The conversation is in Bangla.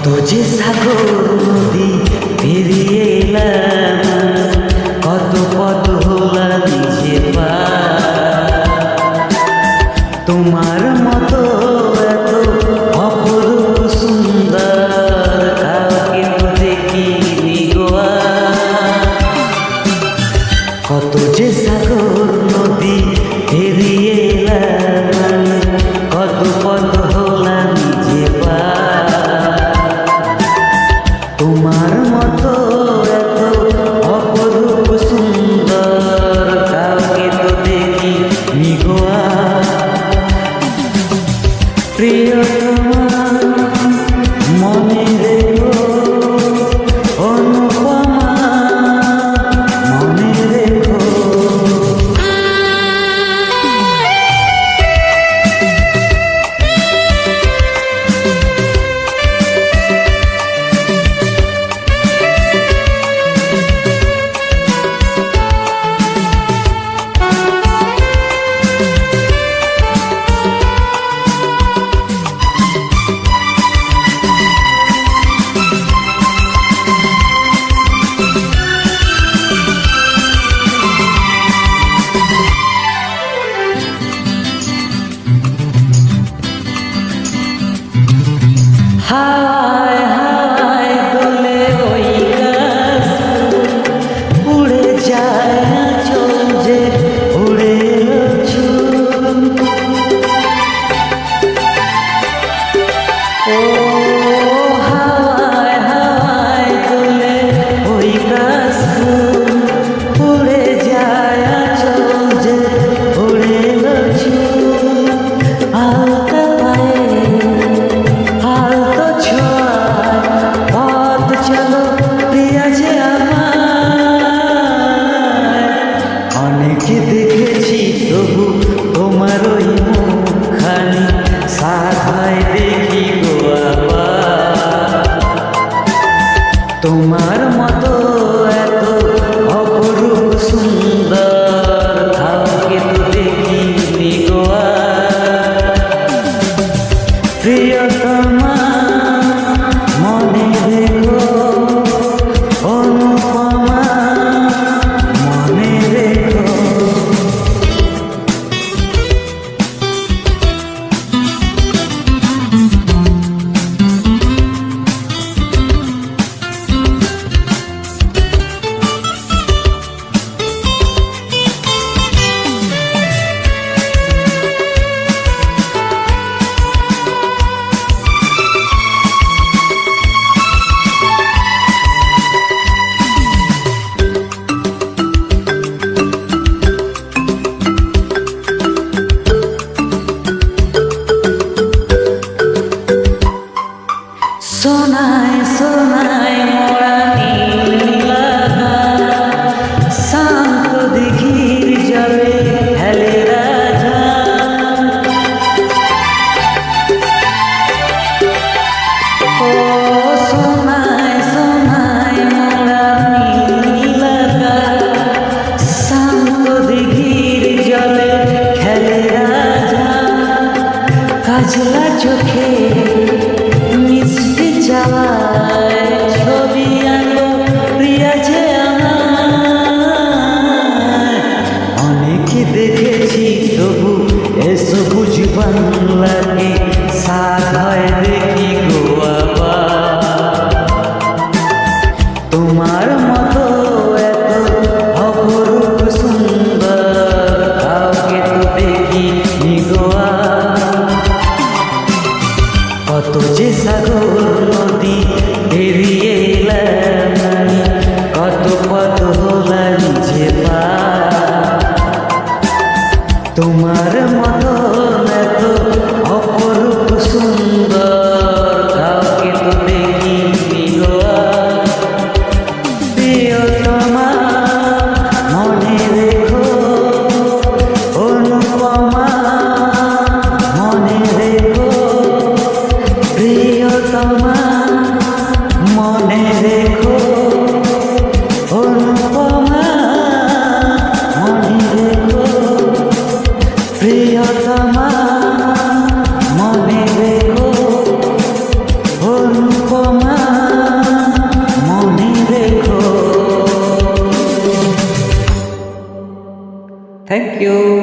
কত যে সাগর নদী পেরিয়ে এলাম, কত পথ হলাম যে পার। তোমার মতো এত অপরূপ সুন্দর কাউকে তো দেখিনি গো আর। কত যে সাগর নদী পেরিয়ে এলাম, কত পথ হলাম যে পার। তোমার মতো এত অপরূপ সুন্দর কাউকে তো দেখিনি গো আর। প্রিয়তমা মনে রেখো, অনুপমা মনে রেখো। হাওয়ায় হাওয়ায় দোলে ওই গাছ, উড়ে যায় আঁচল যে উড়ে এলো ঝুম। ও হাওয়ায় হাওয়ায় দোলে ওই গাছ, উড়ে যায় আঁচল যে উড়ে এলো ঝুম। আলতা পায়ে আলতো ছোঁয়ায় পথ চলো প্রিয়া যে আমার। অনেকে দেখেছি তবু তোমার ওই মুখখানি সাধায় দেখি গো আবার। তোমার মতো এত অপরূপ সুন্দর কাউকে তো দেখিনি গো আর। প্রিয়তমা মনে রেখো, অনুপমা মনে রেখো। সোনায় সোনায় মোড়া নীলা, শান্ত দিঘির জলে খেলে রাজা। ও সোনায় সোনায় মোড়া নীলা, শান্ত দিঘির জলে খেলে রাজা। কাজলা চোখে মিষ্টি চাওয়ায় ছবি আঁকো প্রিয়া যে আমার। অনেকে দেখেছি তবু এসবুজ বাংলাকে সাধায় দেখি গো আবার। তোমার মতো এত অপরূপ সুন্দর কাউকে তো দেখিনি গো আর। ইউ।